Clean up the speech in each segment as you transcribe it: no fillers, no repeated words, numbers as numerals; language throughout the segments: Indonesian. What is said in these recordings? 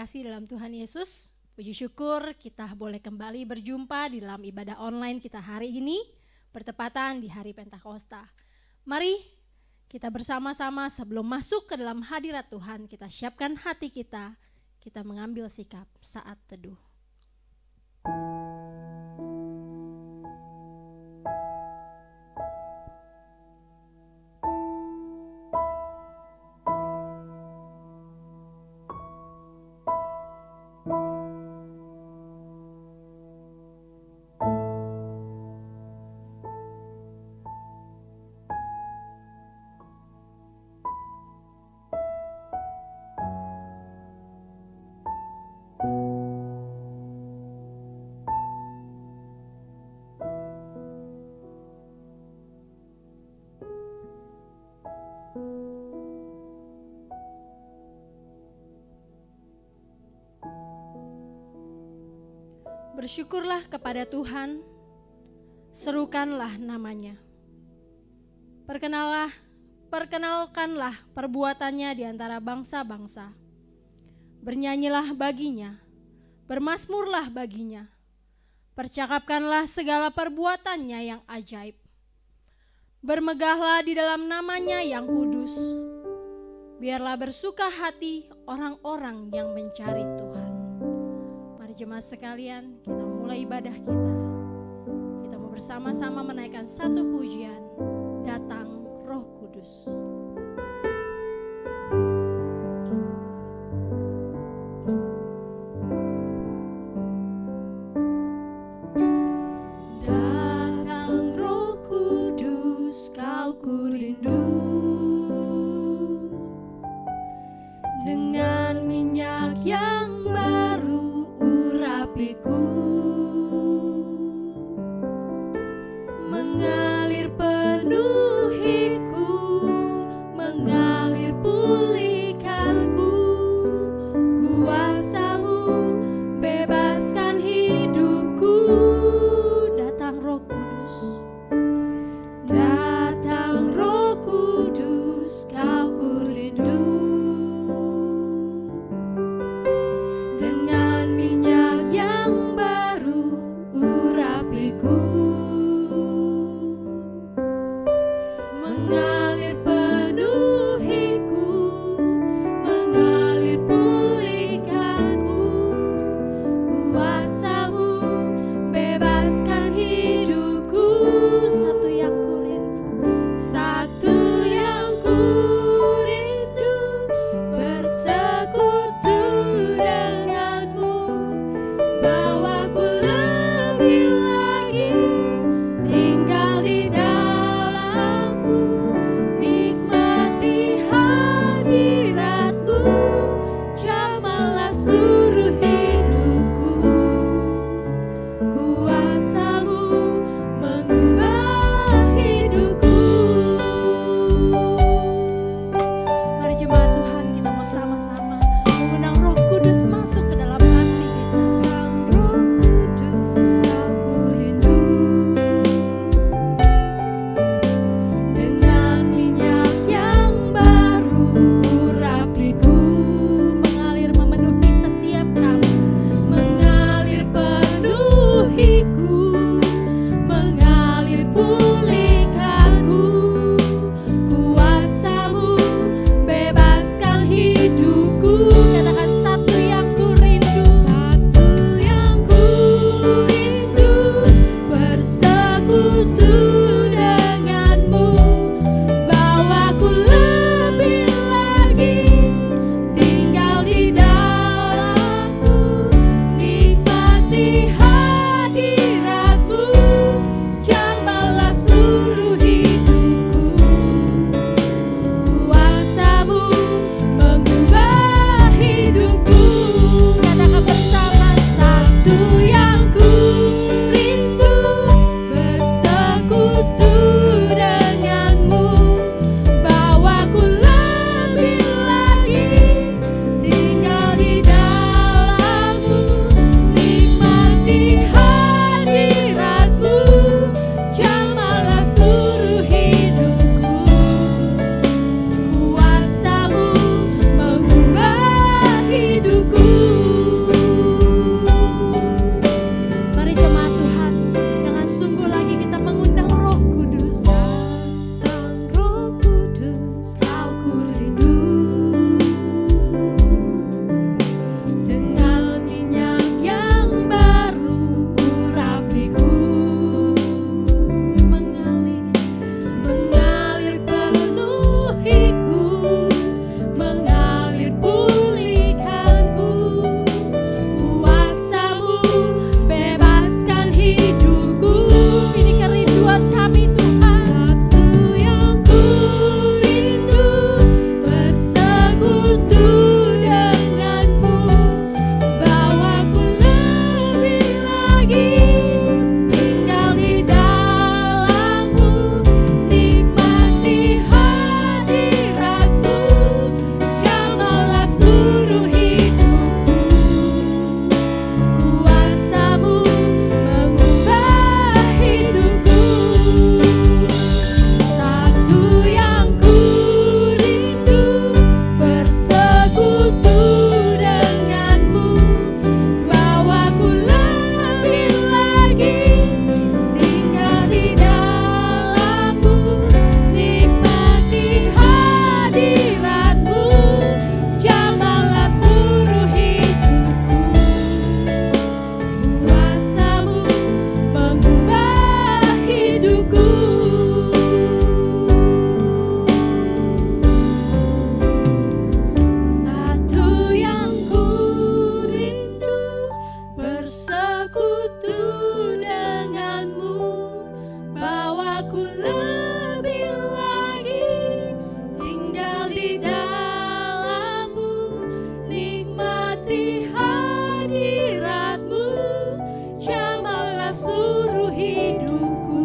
kasih dalam Tuhan Yesus, puji syukur kita boleh kembali berjumpa di dalam ibadah online kita hari ini, bertepatan di hari Pentakosta. Mari kita bersama-sama sebelum masuk ke dalam hadirat Tuhan, kita siapkan hati kita mengambil sikap saat teduh. Bersyukurlah kepada Tuhan, serukanlah namanya. Perkenalkanlah perbuatannya di antara bangsa-bangsa. Bernyanyilah baginya, bermazmurlah baginya. Percakapkanlah segala perbuatannya yang ajaib. Bermegahlah di dalam namanya yang kudus. Biarlah bersuka hati orang-orang yang mencari Tuhan. Jemaat sekalian, kita mulai ibadah kita. Kita mau bersama-sama menaikkan satu pujian, Datang Roh Kudus. Datang Roh Kudus, kau ku rindu. Dengan minyak yang baru urapiku, mengalir penuhiku bersekutu denganmu, bawaku lebih lagi tinggal di dalammu, nikmati hadiratmu, jamahlah seluruh hidupku.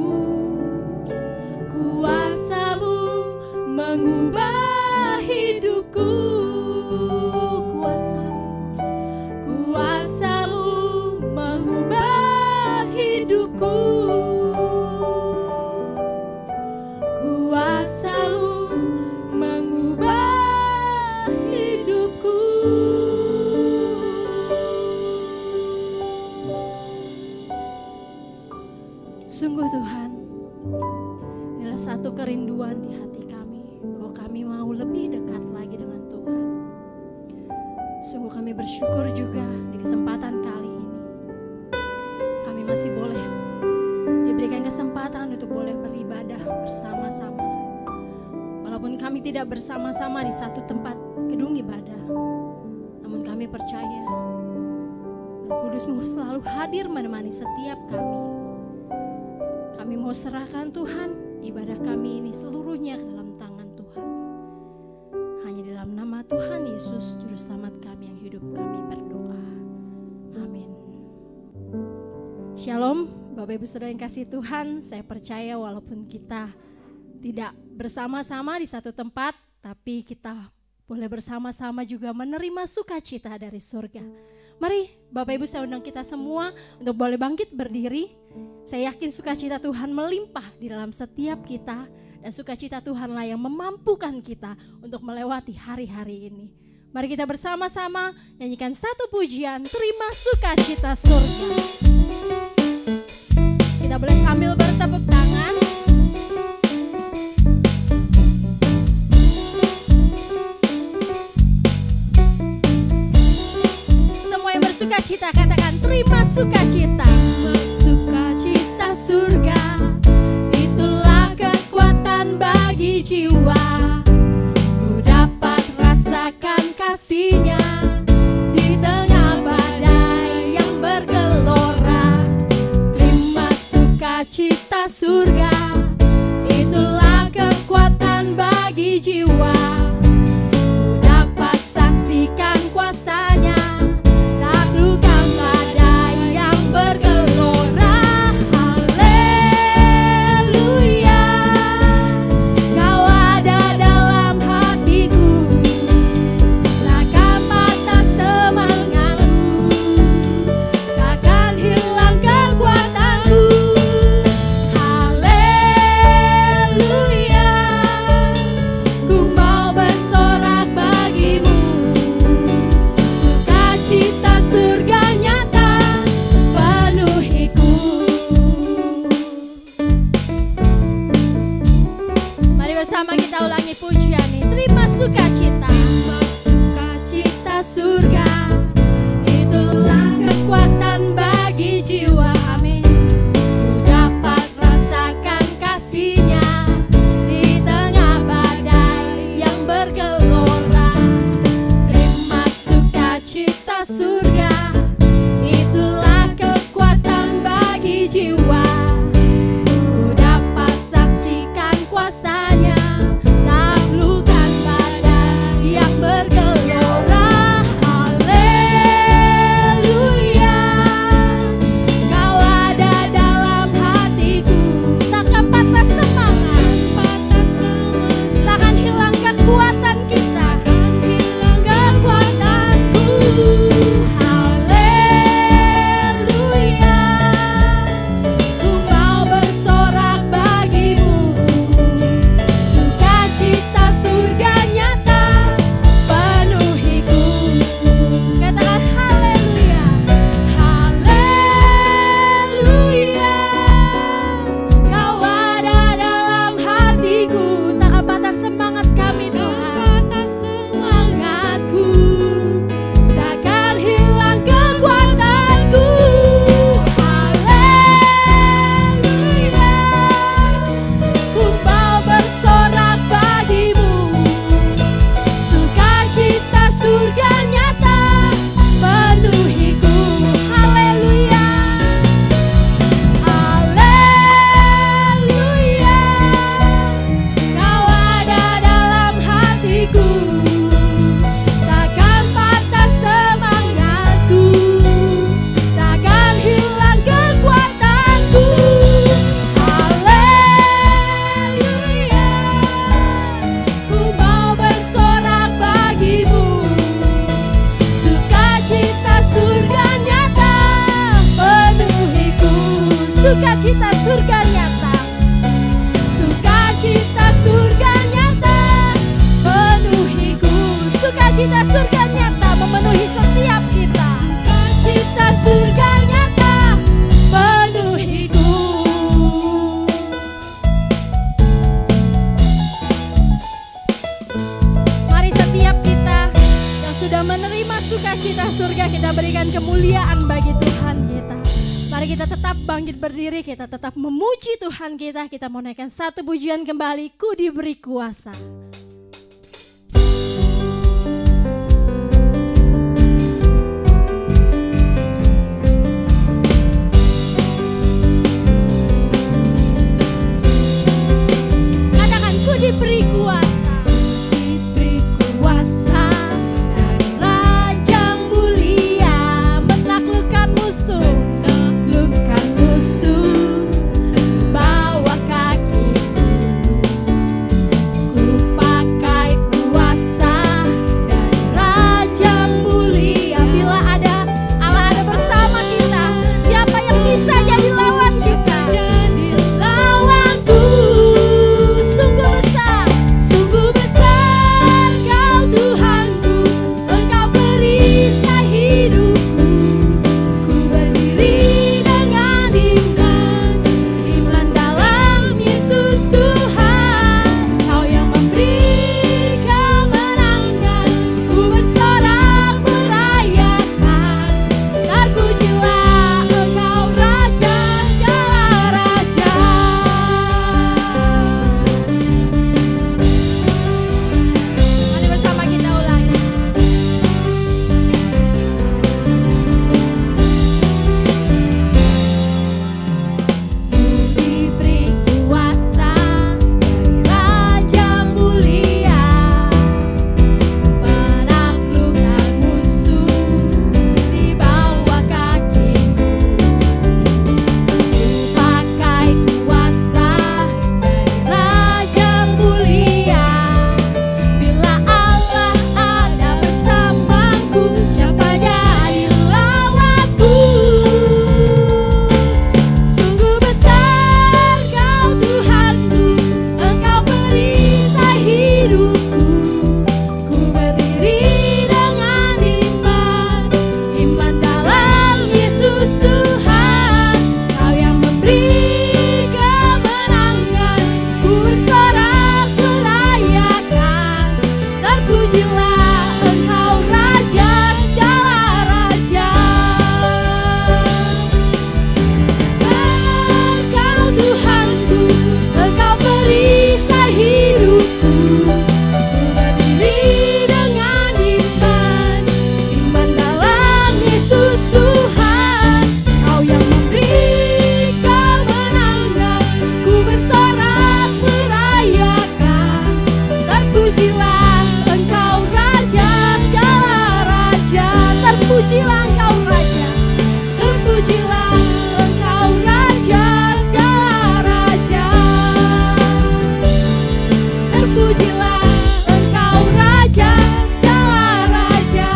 Kuasamu mengubah hidupku, kuasamu mengubah hidupku, kuasamu mengubah hidupku. Sungguh Tuhan, inilah satu kerinduan di hati kami, bahwa kami mau lebih dekat lagi dengan Tuhan. Sungguh kami bersyukur juga di kesempatan kali ini. Kami masih boleh diberikan kesempatan untuk boleh beribadah bersama-sama. Walaupun kami tidak bersama-sama di satu tempat gedung ibadah, namun kami percaya Roh Kudus-Mu selalu hadir menemani setiap kami. Kami mau serahkan Tuhan ibadah kami ini seluruhnya ke dalam tangan Tuhan. Hanya di dalam nama Tuhan Yesus Juru Selamat kami yang hidup kami berdoa. Amin. Shalom Bapak Ibu Saudara yang kasih Tuhan. Saya percaya walaupun kita tidak bersama-sama di satu tempat, tapi kita boleh bersama-sama juga menerima sukacita dari surga. Mari Bapak Ibu saya undang kita semua untuk boleh bangkit berdiri. Saya yakin sukacita Tuhan melimpah di dalam setiap kita, dan sukacita Tuhanlah yang memampukan kita untuk melewati hari-hari ini. Mari kita bersama-sama nyanyikan satu pujian, terima sukacita surga. Kita boleh sambil bertepuk tangan. Semua yang bersukacita katakan terima sukacita. Sukacita surga, itulah kekuatan bagi jiwa. Ku dapat rasakan kasih-Nya di tengah badai yang bergelora. Terima sukacita surga, itulah kekuatan bagi jiwa. Ku dapat saksikan kuasa-Nya taklukkan badai yang bergelora. Ku mau sukacita surga nyata. Sukacita surga nyata penuhiku. Sukacita surga nyata memenuhi setiap kita. Sukacita surga nyata penuhiku. Mari setiap kita yang sudah menerima sukacita surga, kita berikan kemuliaan bagi Tuhan kita. Mari kita tetap bangkit berdiri, kita tetap memuji Tuhan kita. Kita mau naikkan satu pujian kembali, Ku diberi kuasa. Katakan, ku diberi kuasa. Diberi kuasa dari Raja mulia menaklukkan musuh. Bawa kakiku, ku pakai kuasa dari Raja mulia. Bila ada Allah ada bersama kita, siapa yang bisa jadi lawan kita? Lawanku sungguh besar Kau Tuhanku, Engkau perisai hidupku. Ku berdiri dengan iman dalam Yesus Tuhan. Kau yang memberi kemenangan, ku bersorak merayakan. Terpujilah Engkau Raja segala raja. Mari bersama kita ulangi. Diberi kuasa dari Raja mulia menaklukkan musuh di bawah kakiku. Ku pakai kuasa dari Raja mulia. Bila Allah ada bersamaku, siapa jadi lawanku? Sungguh besar Kau Tuhanku, Engkau perisai hidupku. Ku berdiri dengan iman dalam Yesus Tuhan. Kau yang memberi kemenangan, ku bersorak merayakan. Terpujilah Engkau Raja segala raja. Engkau Tuhanku, Engkau perisai hidupku. Ku berdiri dengan iman dalam Yesus Tuhan. Kau yang memberi kemenangan, ku bersorak merayakan. Terpujilah Engkau Raja segala raja. Terpujilah Engkau Raja. Terpujilah Engkau Raja segala raja. Terpujilah Engkau Raja segala raja.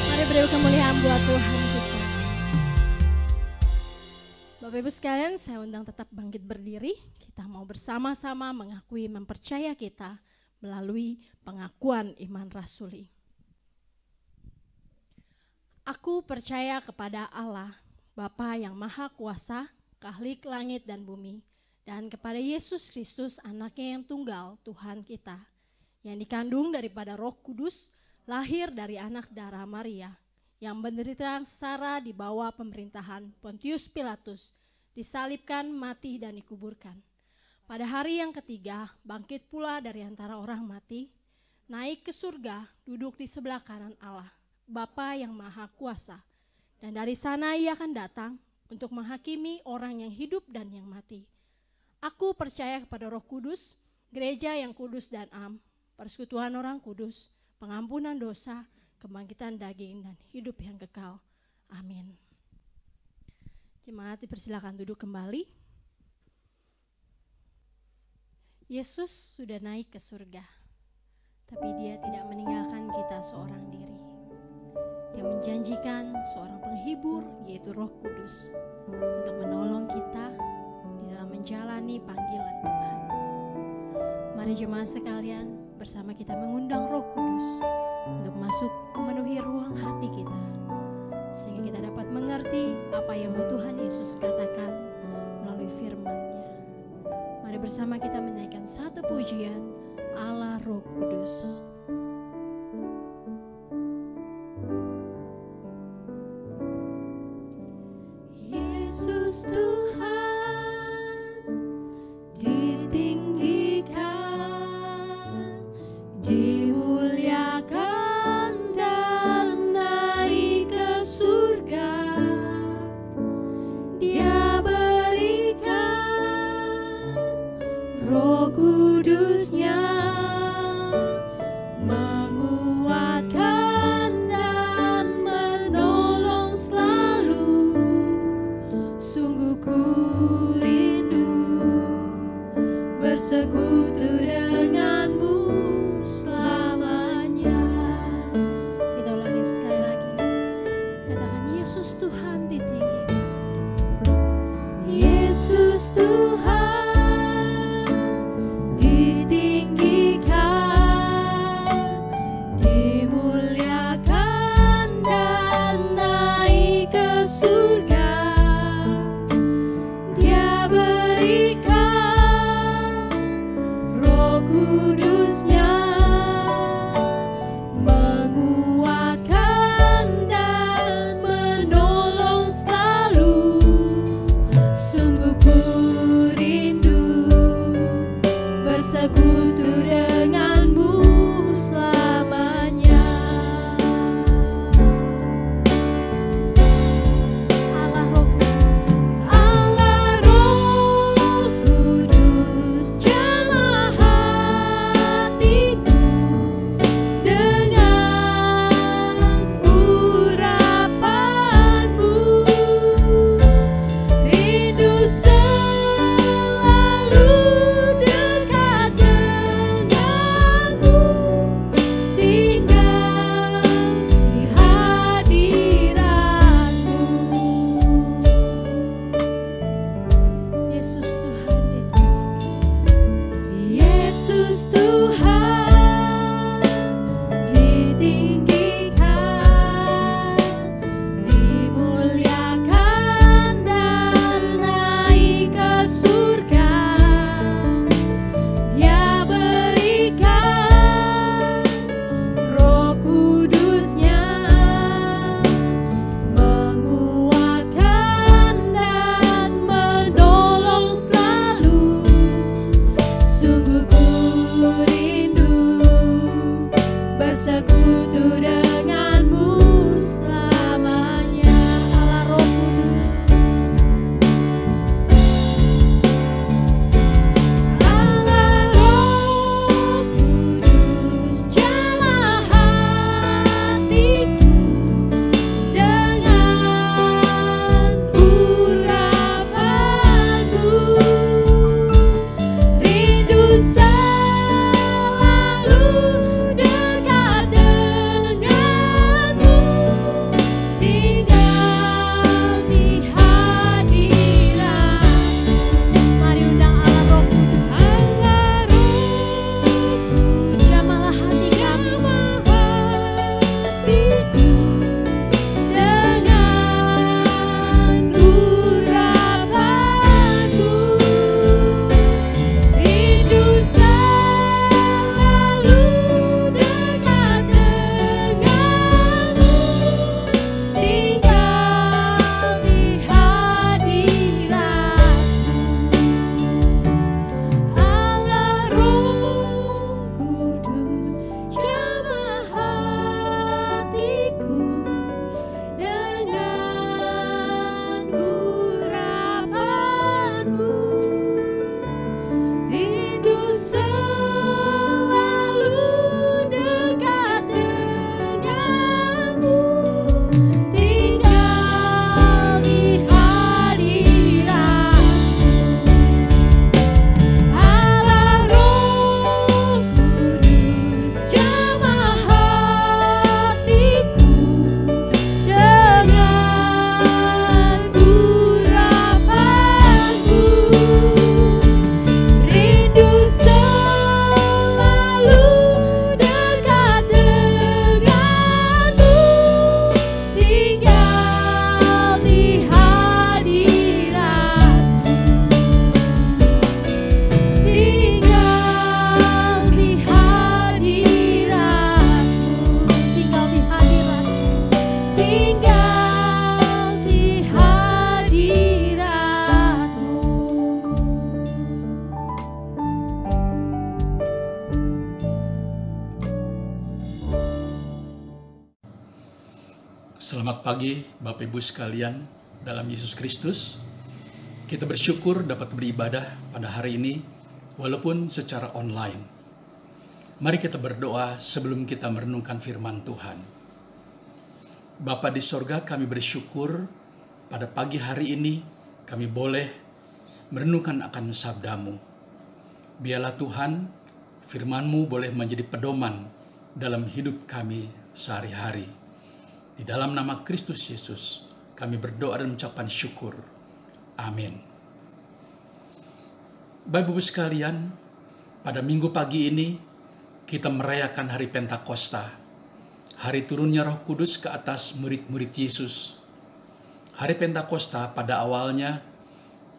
Mari beri kemuliaan buat Tuhan kita. Bapak Ibu sekalian, saya undang tetap bangkit berdiri. Kita mau bersama-sama mengakui mempercaya kita melalui pengakuan iman rasuli. Aku percaya kepada Allah, Bapa yang Maha Kuasa, Khalik langit dan bumi, dan kepada Yesus Kristus, Anaknya yang tunggal, Tuhan kita, yang dikandung daripada Roh Kudus, lahir dari anak darah Maria, yang menderita sengsara di bawah pemerintahan Pontius Pilatus, disalibkan, mati dan dikuburkan. Pada hari yang ketiga, bangkit pula dari antara orang mati, naik ke surga, duduk di sebelah kanan Allah, Bapa yang Maha Kuasa. Dan dari sana Ia akan datang untuk menghakimi orang yang hidup dan yang mati. Aku percaya kepada Roh Kudus, gereja yang kudus dan am, persekutuan orang kudus, pengampunan dosa, kebangkitan daging dan hidup yang kekal. Amin. Jemaat dipersilakan duduk kembali. Yesus sudah naik ke surga, tapi dia tidak meninggalkan kita seorang diri. Dia menjanjikan seorang penghibur, yaitu Roh Kudus, untuk menolong kita di dalam menjalani panggilan Tuhan. Mari jemaat sekalian, bersama kita mengundang Roh Kudus untuk masuk memenuhi ruang hati kita, sehingga kita dapat mengerti apa yang mau Tuhan Yesus katakan melalui firman-Nya. Mari bersama kita menaikkan satu pujian Allah Roh Kudus. Yesus Tuhan ditinggikan, dimuliakan dan naik ke surga. Dia berikan Roh Kudus-Nya, menguatkan dan menolong selalu. Sungguh ku rindu bersekutu denganmu selamanya. Kita ulangi sekali lagi. Katakan, Yesus Tuhan ditinggikan. Yesus Tuhan ditinggikan. Selamat pagi Bapak Ibu sekalian dalam Yesus Kristus. Kita bersyukur dapat beribadah pada hari ini walaupun secara online. Mari kita berdoa sebelum kita merenungkan firman Tuhan. Bapa di sorga, kami bersyukur pada pagi hari ini kami boleh merenungkan akan sabdamu. Biarlah Tuhan firman-Mu boleh menjadi pedoman dalam hidup kami sehari-hari. Di dalam nama Kristus Yesus, kami berdoa dan mengucapkan syukur. Amin. Bapak Ibu sekalian, pada minggu pagi ini, kita merayakan hari Pentakosta, hari turunnya Roh Kudus ke atas murid-murid Yesus. Hari Pentakosta pada awalnya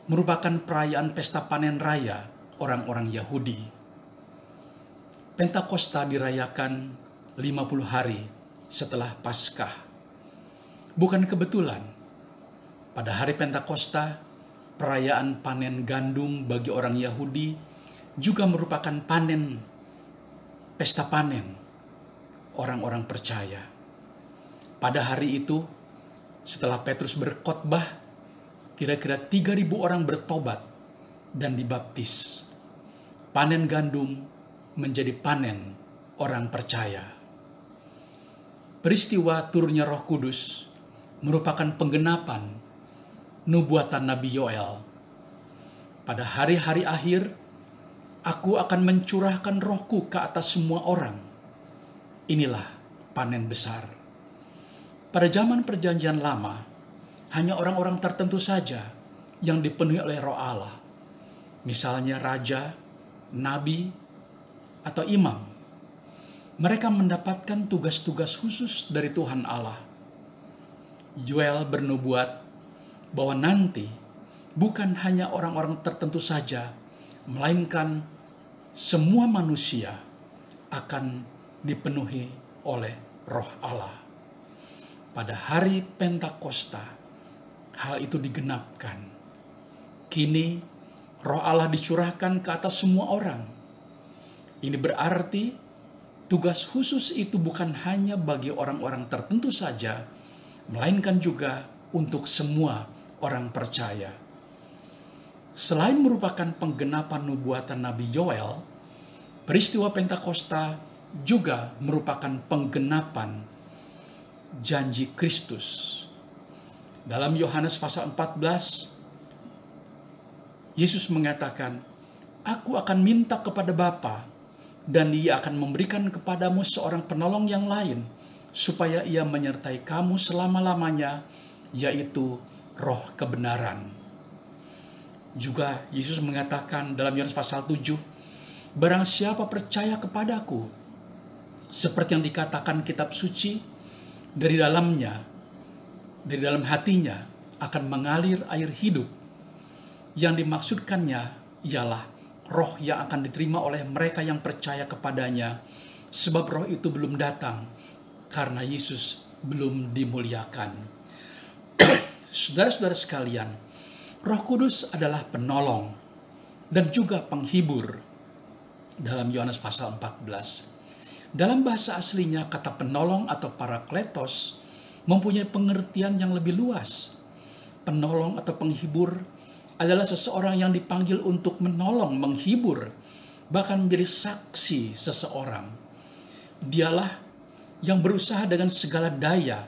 merupakan perayaan pesta panen raya orang-orang Yahudi. Pentakosta dirayakan 50 hari setelah Paskah. Bukan kebetulan, pada hari Pentakosta, perayaan panen gandum bagi orang Yahudi juga merupakan pesta panen orang-orang percaya. Pada hari itu, setelah Petrus berkhotbah, kira-kira 3.000 orang bertobat dan dibaptis. Panen gandum menjadi panen orang percaya. Peristiwa turunnya Roh Kudus merupakan penggenapan nubuatan Nabi Yoel. Pada hari-hari akhir, aku akan mencurahkan rohku ke atas semua orang. Inilah panen besar. Pada zaman perjanjian lama, hanya orang-orang tertentu saja yang dipenuhi oleh Roh Allah. Misalnya raja, nabi, atau imam. Mereka mendapatkan tugas-tugas khusus dari Tuhan Allah. Yoel bernubuat bahwa nanti bukan hanya orang-orang tertentu saja, melainkan semua manusia akan dipenuhi oleh Roh Allah. Pada hari Pentakosta, hal itu digenapkan. Kini Roh Allah dicurahkan ke atas semua orang. Ini berarti tugas khusus itu bukan hanya bagi orang-orang tertentu saja, melainkan juga untuk semua orang percaya. Selain merupakan penggenapan nubuatan Nabi Yoel, peristiwa Pentakosta juga merupakan penggenapan janji Kristus. Dalam Yohanes pasal 14, Yesus mengatakan, "Aku akan minta kepada Bapa, dan Ia akan memberikan kepadamu seorang penolong yang lain, supaya Ia menyertai kamu selama-lamanya, yaitu Roh kebenaran." Juga Yesus mengatakan dalam Yohanes pasal 7, "Barang siapa percaya kepadaku, seperti yang dikatakan kitab suci, dari dalam hatinya akan mengalir air hidup." Yang dimaksudkannya ialah roh yang akan diterima oleh mereka yang percaya kepadanya, sebab roh itu belum datang karena Yesus belum dimuliakan. Saudara-saudara sekalian, Roh Kudus adalah penolong dan juga penghibur. Dalam Yohanes pasal 14, dalam bahasa aslinya kata penolong atau parakletos mempunyai pengertian yang lebih luas. Penolong atau penghibur adalah seseorang yang dipanggil untuk menolong, menghibur, bahkan menjadi saksi seseorang. Dialah yang berusaha dengan segala daya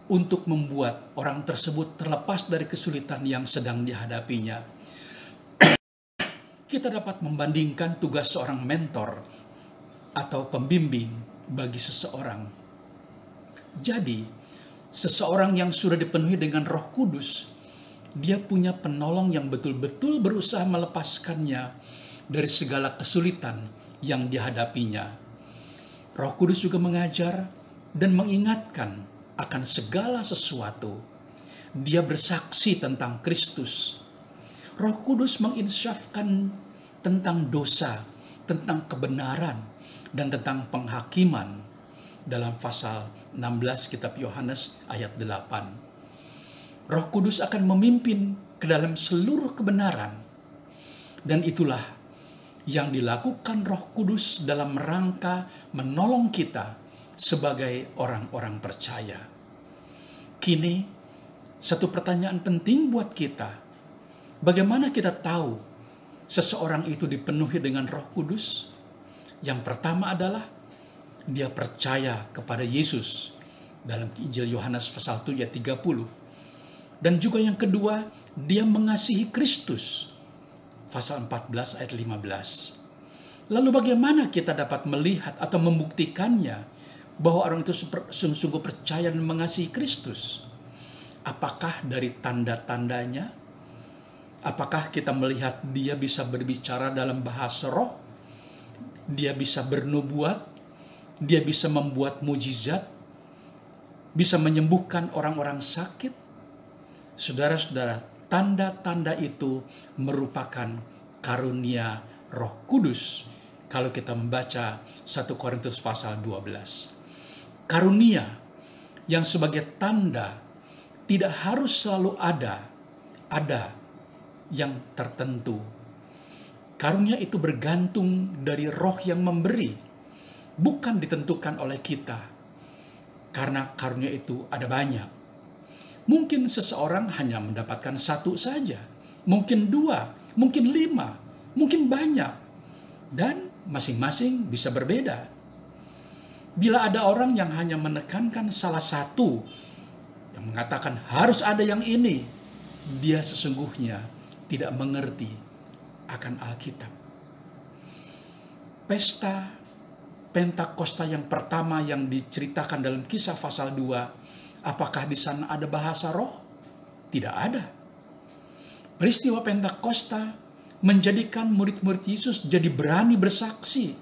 untuk membuat orang tersebut terlepas dari kesulitan yang sedang dihadapinya. Kita dapat membandingkan tugas seorang mentor atau pembimbing bagi seseorang. Jadi, seseorang yang sudah dipenuhi dengan Roh Kudus, dia punya penolong yang betul-betul berusaha melepaskannya dari segala kesulitan yang dihadapinya. Roh Kudus juga mengajar dan mengingatkan akan segala sesuatu. Dia bersaksi tentang Kristus. Roh Kudus menginsyafkan tentang dosa, tentang kebenaran, dan tentang penghakiman dalam pasal 16 kitab Yohanes ayat 8. Roh Kudus akan memimpin ke dalam seluruh kebenaran. Dan itulah yang dilakukan Roh Kudus dalam rangka menolong kita sebagai orang-orang percaya. Kini, satu pertanyaan penting buat kita. Bagaimana kita tahu seseorang itu dipenuhi dengan Roh Kudus? Yang pertama adalah dia percaya kepada Yesus dalam Injil Yohanes pasal 7 ayat 30. Dan juga yang kedua, dia mengasihi Kristus pasal 14 ayat 15. Lalu bagaimana kita dapat melihat atau membuktikannya bahwa orang itu sungguh-sungguh percaya dan mengasihi Kristus? Apakah dari tanda-tandanya? Apakah kita melihat dia bisa berbicara dalam bahasa roh? Dia bisa bernubuat? Dia bisa membuat mujizat? Bisa menyembuhkan orang-orang sakit? Saudara-saudara, tanda-tanda itu merupakan karunia Roh Kudus. Kalau kita membaca 1 Korintus pasal 12. Karunia yang sebagai tanda tidak harus selalu ada yang tertentu. Karunia itu bergantung dari Roh yang memberi, bukan ditentukan oleh kita. Karena karunia itu ada banyak. Mungkin seseorang hanya mendapatkan satu saja, mungkin 2, mungkin 5, mungkin banyak, dan masing-masing bisa berbeda. Bila ada orang yang hanya menekankan salah satu, yang mengatakan harus ada yang ini, dia sesungguhnya tidak mengerti akan Alkitab. Pesta Pentakosta yang pertama yang diceritakan dalam Kisah pasal 2, apakah di sana ada bahasa roh? Tidak ada. Peristiwa Pentakosta menjadikan murid-murid Yesus jadi berani bersaksi,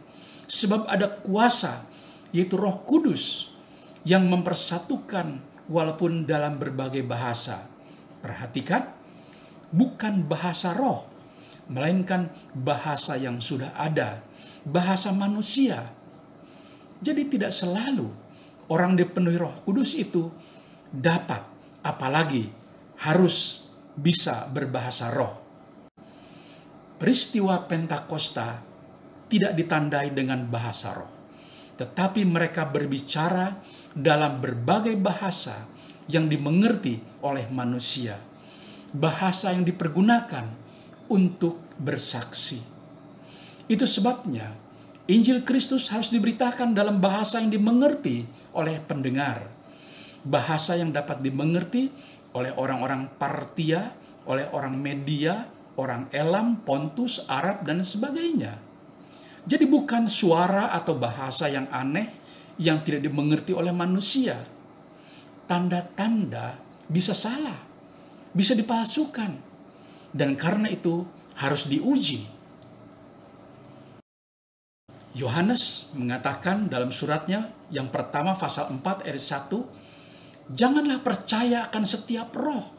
sebab ada kuasa, yaitu Roh Kudus, yang mempersatukan walaupun dalam berbagai bahasa. Perhatikan, bukan bahasa roh, melainkan bahasa yang sudah ada, bahasa manusia. Jadi tidak selalu orang dipenuhi Roh Kudus itu dapat, apalagi harus bisa berbahasa roh. Peristiwa Pentakosta tidak ditandai dengan bahasa roh, tetapi mereka berbicara dalam berbagai bahasa yang dimengerti oleh manusia. Bahasa yang dipergunakan untuk bersaksi. Itu sebabnya Injil Kristus harus diberitakan dalam bahasa yang dimengerti oleh pendengar. Bahasa yang dapat dimengerti oleh orang-orang Partia, oleh orang Media, orang Elam, Pontus, Arab, dan sebagainya. Jadi bukan suara atau bahasa yang aneh yang tidak dimengerti oleh manusia. Tanda-tanda bisa salah, bisa dipalsukan, dan karena itu harus diuji. Yohanes mengatakan dalam suratnya yang pertama pasal 4 ayat 1, janganlah percaya akan setiap roh,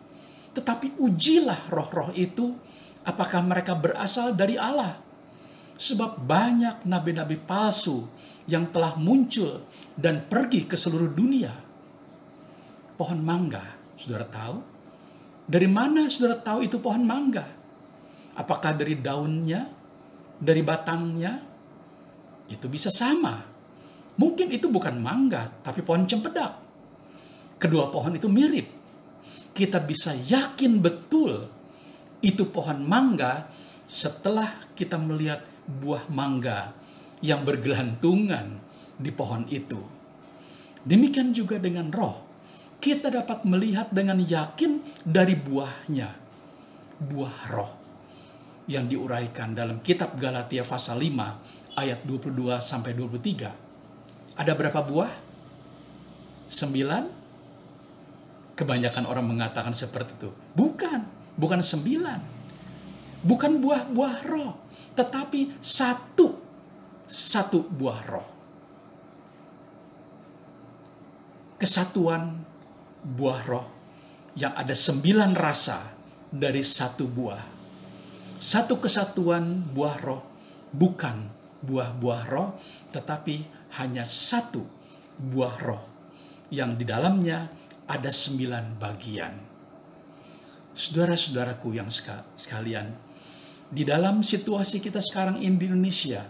tetapi ujilah roh-roh itu apakah mereka berasal dari Allah. Sebab banyak nabi-nabi palsu yang telah muncul dan pergi ke seluruh dunia. Pohon mangga, saudara tahu? Dari mana saudara tahu itu pohon mangga? Apakah dari daunnya, dari batangnya? Itu bisa sama. Mungkin itu bukan mangga, tapi pohon cempedak. Kedua pohon itu mirip. Kita bisa yakin betul itu pohon mangga setelah kita melihat buah mangga yang bergelantungan di pohon itu. Demikian juga dengan roh. Kita dapat melihat dengan yakin dari buahnya. Buah roh yang diuraikan dalam kitab Galatia pasal 5 ayat 22 sampai 23. Ada berapa buah? 9? Kebanyakan orang mengatakan seperti itu. Bukan 9. Bukan buah-buah roh, tetapi satu buah roh. Kesatuan buah roh yang ada 9 rasa dari satu buah. Satu kesatuan buah roh, bukan buah-buah roh, tetapi hanya satu buah roh yang di dalamnya ada 9 bagian. Saudara-saudaraku yang sekalian, di dalam situasi kita sekarang ini di Indonesia,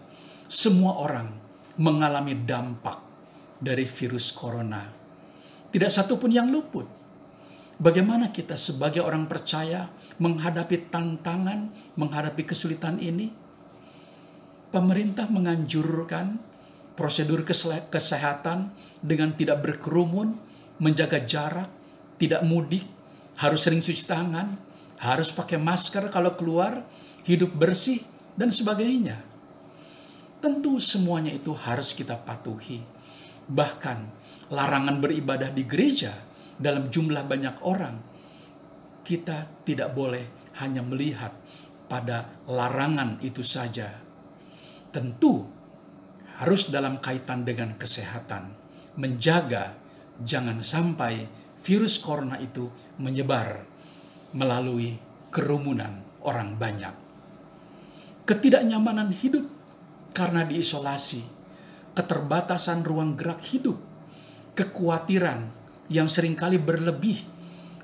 semua orang mengalami dampak dari virus corona. Tidak satu pun yang luput. Bagaimana kita sebagai orang percaya menghadapi tantangan, menghadapi kesulitan ini? Pemerintah menganjurkan prosedur kesehatan dengan tidak berkerumun, menjaga jarak, tidak mudik, harus sering cuci tangan, harus pakai masker kalau keluar, hidup bersih, dan sebagainya. Tentu semuanya itu harus kita patuhi. Bahkan larangan beribadah di gereja dalam jumlah banyak orang, kita tidak boleh hanya melihat pada larangan itu saja. Tentu harus dalam kaitan dengan kesehatan, menjaga jangan sampai virus corona itu menyebar melalui kerumunan orang banyak. Ketidaknyamanan hidup karena diisolasi, keterbatasan ruang gerak hidup, kekhawatiran yang seringkali berlebih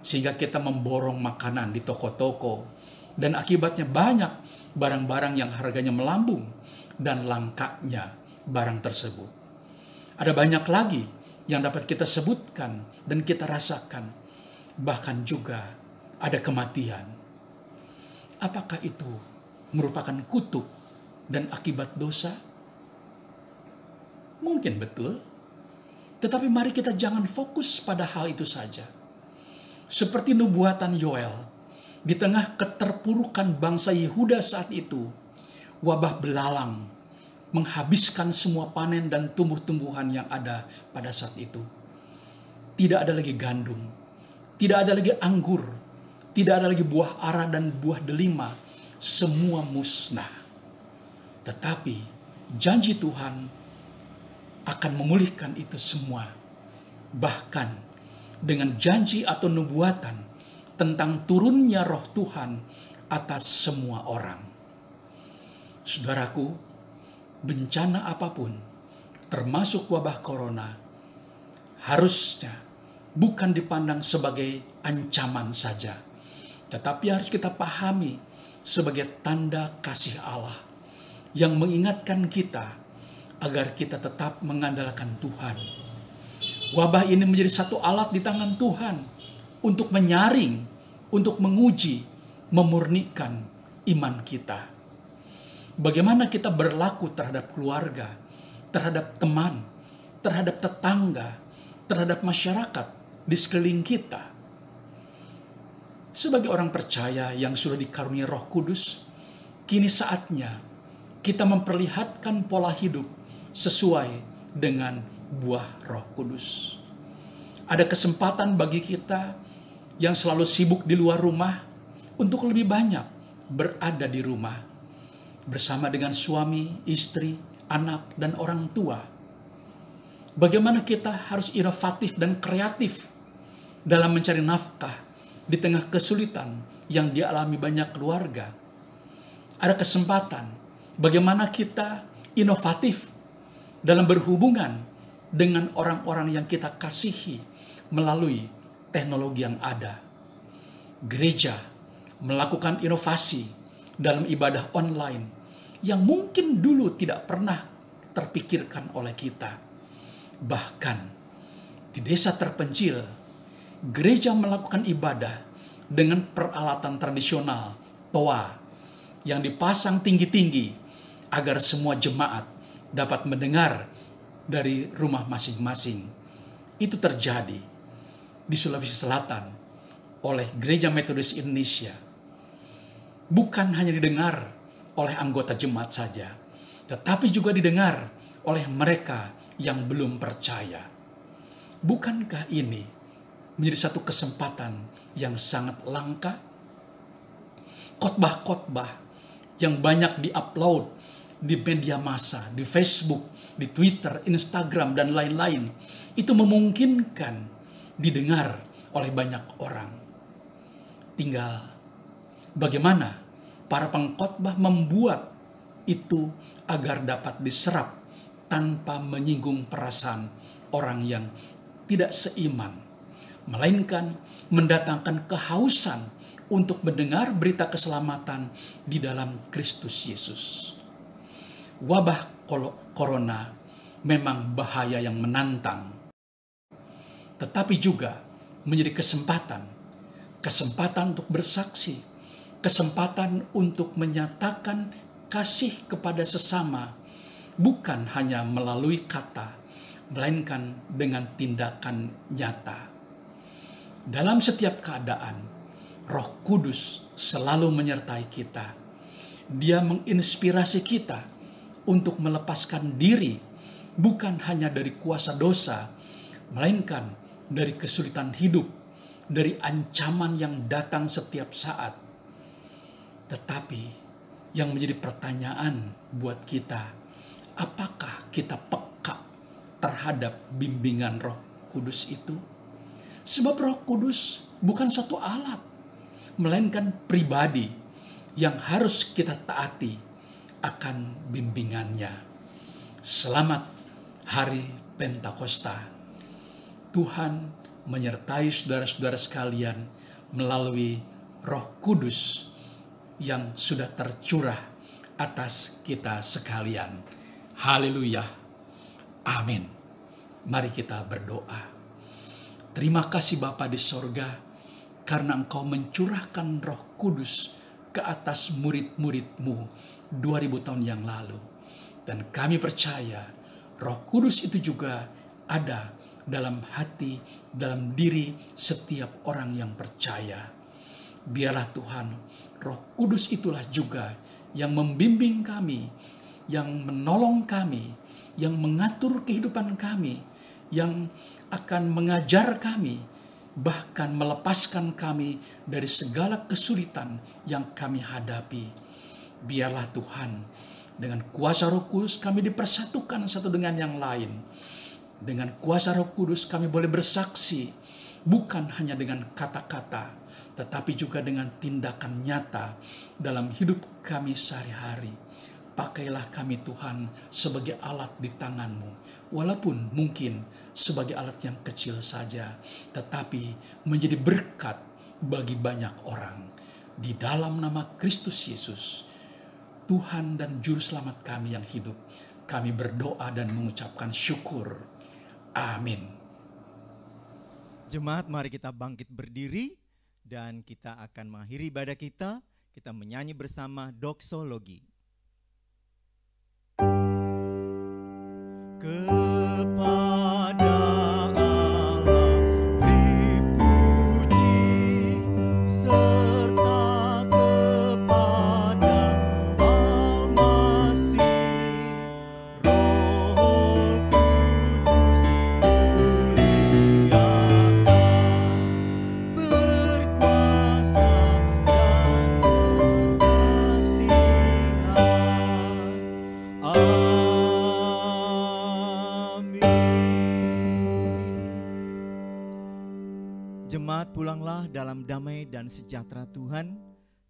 sehingga kita memborong makanan di toko-toko dan akibatnya banyak barang-barang yang harganya melambung dan langkanya barang tersebut. Ada banyak lagi yang dapat kita sebutkan dan kita rasakan. Bahkan juga ada kematian. Apakah itu merupakan kutuk dan akibat dosa? Mungkin betul. Tetapi mari kita jangan fokus pada hal itu saja. Seperti nubuatan Yoel, di tengah keterpurukan bangsa Yehuda saat itu, wabah belalang menghabiskan semua panen dan tumbuh-tumbuhan yang ada pada saat itu. Tidak ada lagi gandum, tidak ada lagi anggur, tidak ada lagi buah ara dan buah delima, semua musnah. Tetapi janji Tuhan akan memulihkan itu semua. Bahkan dengan janji atau nubuatan tentang turunnya roh Tuhan atas semua orang. Saudaraku, bencana apapun, termasuk wabah corona, harusnya bukan dipandang sebagai ancaman saja, tetapi harus kita pahami sebagai tanda kasih Allah yang mengingatkan kita agar kita tetap mengandalkan Tuhan. Wabah ini menjadi satu alat di tangan Tuhan untuk menyaring, untuk menguji, memurnikan iman kita. Bagaimana kita berlaku terhadap keluarga, terhadap teman, terhadap tetangga, terhadap masyarakat di sekeliling kita. Sebagai orang percaya yang sudah dikaruniai Roh Kudus, kini saatnya kita memperlihatkan pola hidup sesuai dengan buah Roh Kudus. Ada kesempatan bagi kita yang selalu sibuk di luar rumah untuk lebih banyak berada di rumah bersama dengan suami, istri, anak, dan orang tua. Bagaimana kita harus inovatif dan kreatif dalam mencari nafkah di tengah kesulitan yang dialami banyak keluarga. Ada kesempatan bagaimana kita inovatif dalam berhubungan dengan orang-orang yang kita kasihi melalui teknologi yang ada. Gereja melakukan inovasi dalam ibadah online yang mungkin dulu tidak pernah terpikirkan oleh kita. Bahkan di desa terpencil, gereja melakukan ibadah dengan peralatan tradisional, toa, yang dipasang tinggi-tinggi agar semua jemaat dapat mendengar dari rumah masing-masing. Itu terjadi di Sulawesi Selatan oleh Gereja Metodis Indonesia. Bukan hanya didengar oleh anggota jemaat saja, tetapi juga didengar oleh mereka yang belum percaya. Bukankah ini menjadi satu kesempatan yang sangat langka? Khotbah-khotbah yang banyak diupload di media massa, di Facebook, di Twitter, Instagram, dan lain-lain, itu memungkinkan didengar oleh banyak orang. Tinggal bagaimana para pengkhotbah membuat itu agar dapat diserap tanpa menyinggung perasaan orang yang tidak seiman, melainkan mendatangkan kehausan untuk mendengar berita keselamatan di dalam Kristus Yesus. Wabah corona memang bahaya yang menantang, tetapi juga menjadi kesempatan kesempatan untuk bersaksi, kesempatan untuk menyatakan kasih kepada sesama, bukan hanya melalui kata, melainkan dengan tindakan nyata. Dalam setiap keadaan, Roh Kudus selalu menyertai kita. Dia menginspirasi kita untuk melepaskan diri, bukan hanya dari kuasa dosa, melainkan dari kesulitan hidup, dari ancaman yang datang setiap saat. Tetapi yang menjadi pertanyaan buat kita, apakah kita peka terhadap bimbingan Roh Kudus itu? Sebab Roh Kudus bukan suatu alat, melainkan pribadi yang harus kita taati akan bimbingannya. Selamat Hari Pentakosta. Tuhan menyertai saudara-saudara sekalian melalui Roh Kudus yang sudah tercurah atas kita sekalian. Haleluya. Amin. Mari kita berdoa. Terima kasih Bapa di sorga, karena Engkau mencurahkan Roh Kudus ke atas murid-murid-Mu 2000 tahun yang lalu. Dan kami percaya Roh Kudus itu juga ada dalam hati, dalam diri setiap orang yang percaya. Biarlah Tuhan, Roh Kudus itulah juga yang membimbing kami, yang menolong kami, yang mengatur kehidupan kami, yang akan mengajar kami, bahkan melepaskan kami dari segala kesulitan yang kami hadapi. Biarlah Tuhan, dengan kuasa Roh Kudus kami dipersatukan satu dengan yang lain. Dengan kuasa Roh Kudus kami boleh bersaksi, bukan hanya dengan kata-kata, tetapi juga dengan tindakan nyata dalam hidup kami sehari-hari. Pakailah kami Tuhan sebagai alat di tangan-Mu, walaupun mungkin sebagai alat yang kecil saja, tetapi menjadi berkat bagi banyak orang. Di dalam nama Kristus Yesus, Tuhan dan Juru Selamat kami yang hidup, kami berdoa dan mengucapkan syukur. Amin. Jemaat, mari kita bangkit berdiri dan kita akan mengakhiri ibadah kita. Kita menyanyi bersama doksologi. Kepada Allah beri puji, serta kepada Al-Masih, Roh Kudus muliakan, berkuasa dan berkasihan. Jemaat, pulanglah dalam damai dan sejahtera Tuhan,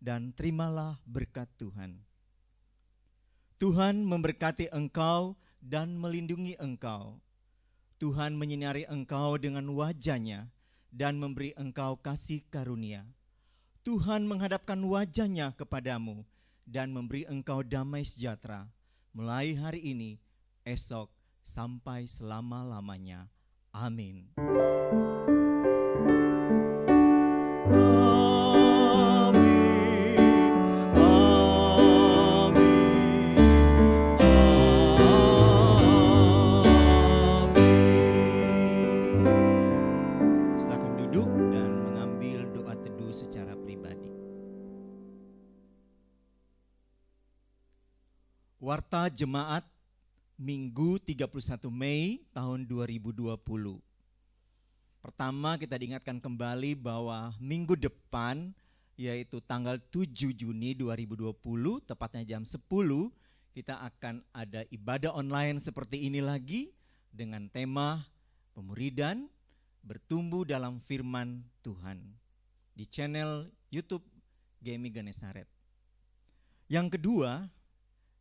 dan terimalah berkat Tuhan. Tuhan memberkati engkau dan melindungi engkau. Tuhan menyinari engkau dengan wajah-Nya dan memberi engkau kasih karunia. Tuhan menghadapkan wajah-Nya kepadamu dan memberi engkau damai sejahtera, mulai hari ini, esok, sampai selama-lamanya. Amin. Silakan duduk dan mengambil doa teduh secara pribadi. Warta Jemaat Minggu 31 Mei tahun 2020. Pertama, kita diingatkan kembali bahwa minggu depan, yaitu tanggal 7 Juni 2020, tepatnya jam 10, kita akan ada ibadah online seperti ini lagi dengan tema pemuridan bertumbuh dalam firman Tuhan di channel YouTube GMI Genesaret. Yang kedua,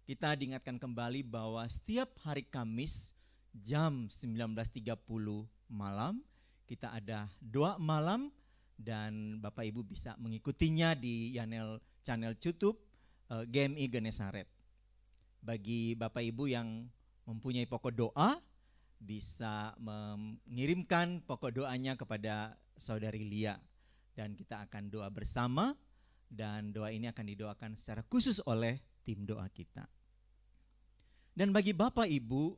kita diingatkan kembali bahwa setiap hari Kamis jam 19.30 malam, kita ada doa malam dan Bapak Ibu bisa mengikutinya di channel YouTube GMI Genesaret. Bagi Bapak Ibu yang mempunyai pokok doa, bisa mengirimkan pokok doanya kepada Saudari Lia. dan kita akan doa bersama, dan doa ini akan didoakan secara khusus oleh tim doa kita. Dan bagi Bapak Ibu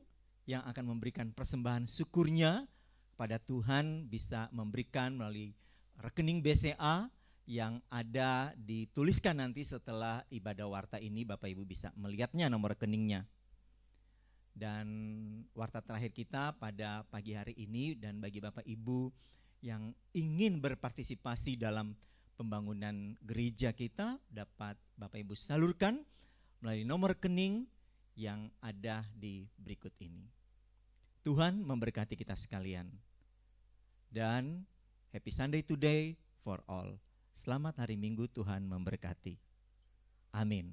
yang akan memberikan persembahan syukurnya kepada Tuhan, bisa memberikan melalui rekening BCA yang ada dituliskan nanti setelah ibadah warta ini. Bapak Ibu bisa melihatnya nomor rekeningnya. Dan warta terakhir kita pada pagi hari ini, dan bagi Bapak Ibu yang ingin berpartisipasi dalam pembangunan gereja kita, dapat Bapak Ibu salurkan melalui nomor rekening yang ada di berikut ini. Tuhan memberkati kita sekalian. Dan happy Sunday today for all. Selamat hari Minggu, Tuhan memberkati. Amin.